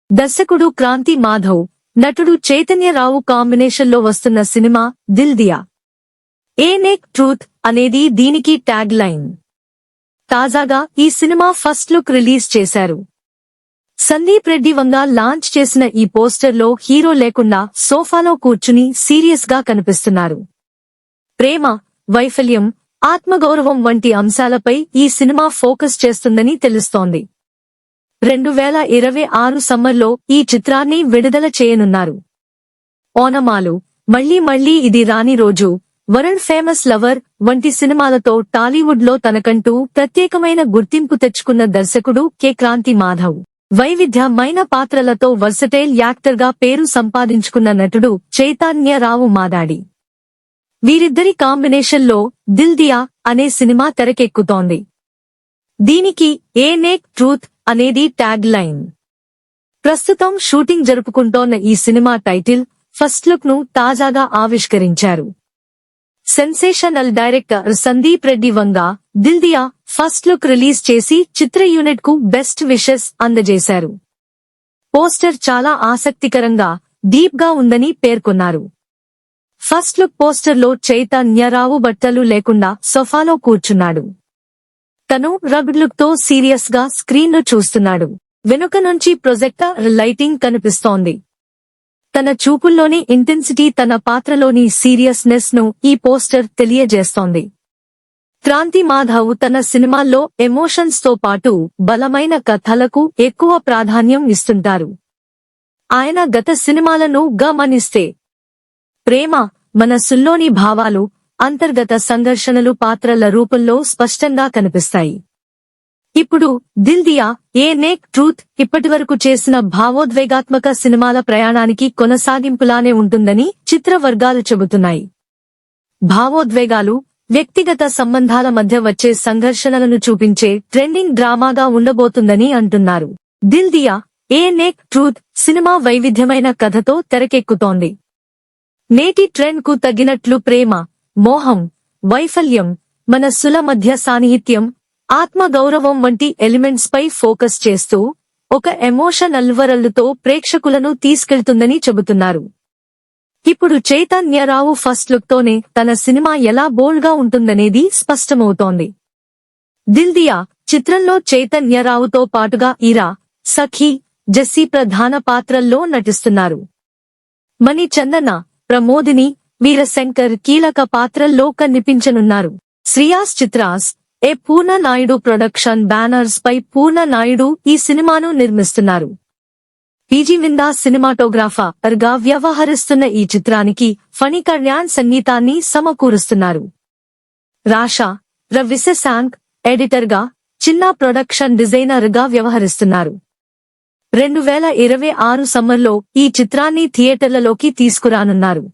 దర్శకుడు క్రాంతి మాధవ్, నటుడు చైతన్యరావు కాంబినేషన్లో వస్తున్న సినిమా దిల్ దియా. ఏ నేక్ ట్రూత్ అనేది దీనికి ట్యాగ్ లైన్. తాజాగా ఈ సినిమా ఫస్ట్ లుక్ రిలీజ్ చేశారు. సందీప్ రెడ్డి వంగ లాంచ్ చేసిన ఈ పోస్టర్లో హీరో లేకుండా సోఫాలో కూర్చుని సీరియస్ గా కనిపిస్తున్నారు. ప్రేమ, వైఫల్యం, ఆత్మగౌరవం వంటి అంశాలపై ఈ సినిమా ఫోకస్ చేస్తుందని తెలుస్తోంది. 2026 సమ్మర్లో ఈ చిత్రాన్ని విడుదల చేయనున్నారు. ఓనమాలు, మళ్ళీ ఇది రాని రోజు, వరల్డ్ ఫేమస్ లవర్ వంటి సినిమాలతో టాలీవుడ్ లో తనకంటూ ప్రత్యేకమైన గుర్తింపు తెచ్చుకున్న దర్శకుడు క్రాంతి మాధవ్, వైవిధ్యమైన పాత్రలతో వర్సటైల్ యాక్టర్ గా పేరు సంపాదించుకున్న నటుడు చైతన్యరావు మాదాడి. వీరిద్దరి కాంబినేషన్లో దిల్ దియా అనే సినిమా తెరకెక్కుతోంది. దీనికి ఏ నేక్ ట్రూత్ అనేది ట్యాగ్ లైన్. ప్రస్తుతం షూటింగ్ జరుపుకుంటోన్న ఈ సినిమా టైటిల్, ఫస్ట్ లుక్ ను తాజాగా ఆవిష్కరించారు. సెన్సేషనల్ డైరెక్టర్ సందీప్ రెడ్డి వంగ దిల్ దియా ఫస్ట్ లుక్ రిలీజ్ చేసి చిత్ర యూనిట్ కు బెస్ట్ విషెస్ అందజేశారు. పోస్టర్ చాలా ఆసక్తికరంగా, డీప్ గా ఉందని పేర్కొన్నారు. ఫస్ట్ లుక్ పోస్టర్లో చైతన్యరావు బట్టలు లేకుండా సోఫాలో కూర్చున్నాడు. తను రగ్డ్ లుక్ తో సీరియస్ గా స్క్రీన్ ను చూస్తున్నాడు. వెనుక నుంచి ప్రొజెక్టర్ లైటింగ్ కనిపిస్తోంది. తన చూపుల్లోని ఇంటెన్సిటీ, తన పాత్రలోని సీరియస్నెస్ ను ఈ పోస్టర్ తెలియజేస్తోంది. క్రాంతి మాధవ్ తన సినిమాల్లో ఎమోషన్స్ తో పాటు బలమైన కథలకు ఎక్కువ ప్రాధాన్యం ఇస్తుంటారు. ఆయన గత సినిమాలను గమనిస్తే ప్రేమ, మనస్సుల్లోని భావాలు, అంతర్గత సంఘర్షణలు పాత్రల రూపంలో స్పష్టంగా కనిపిస్తాయి. ఇప్పుడు దిల్ దియా, ఏ నేక్ ట్రూత్ ఇప్పటివరకు చేసిన భావోద్వేగాత్మక సినిమాల ప్రయాణానికి కొనసాగింపులానే ఉంటుందని చిత్ర వర్గాలు చెబుతున్నాయి. భావోద్వేగాలు, వ్యక్తిగత సంబంధాల మధ్య వచ్చే సంఘర్షణలను చూపించే ట్రెండింగ్ డ్రామాగా ఉండబోతుందని అంటున్నారు. దిల్ దియా, ఏ నేక్ ట్రూత్ సినిమా వైవిధ్యమైన కథతో తెరకెక్కుతోంది. నేటి ట్రెండ్ కు తగ్గినట్లు ప్రేమ, మోహం, వైఫల్యం, మనస్సుల మధ్య సాన్నిహిత్యం, ఆత్మగౌరవం వంటి ఎలిమెంట్స్ పై ఫోకస్ చేస్తూ ఒక ఎమోషనల్ వరల్డ్ తో ప్రేక్షకులను తీసుకెళ్తుందని చెబుతున్నారు. ఇప్పుడు చైతన్యరావు ఫస్ట్ లుక్ తోనే తన సినిమా ఎలా బోల్డ్ గా ఉంటుందనేది స్పష్టమవుతోంది. దిల్ దియా చిత్రంలో చైతన్యరావుతో పాటుగా ఈరా, సఖీ, జెస్సీ ప్రధాన పాత్రల్లో నటిస్తున్నారు. మణి చందన, ప్రమోదిని, వీరశంకర్ కీలక పాత్రల్లో కనిపించనున్నారు. శ్రియాస్ చిత్రాస్, ఏ పూర్ణ నాయుడు ప్రొడక్షన్ బ్యానర్స్ పై పూర్ణ నాయుడు ఈ సినిమాను నిర్మిస్తున్నారు. పీజీ విందా సినిమాటోగ్రాఫర్ గా వ్యవహరిస్తున్న ఈ చిత్రానికి ఫణి కళ్యాణ్ సంగీతాన్ని సమకూరుస్తున్నారు. రాషా రవిశశాంక్ ఎడిటర్ గా, చిన్న ప్రొడక్షన్ డిజైనర్ గా వ్యవహరిస్తున్నారు. 2026 సమ్మర్లో ఈ చిత్రాన్ని థియేటర్లలోకి తీసుకురానున్నారు.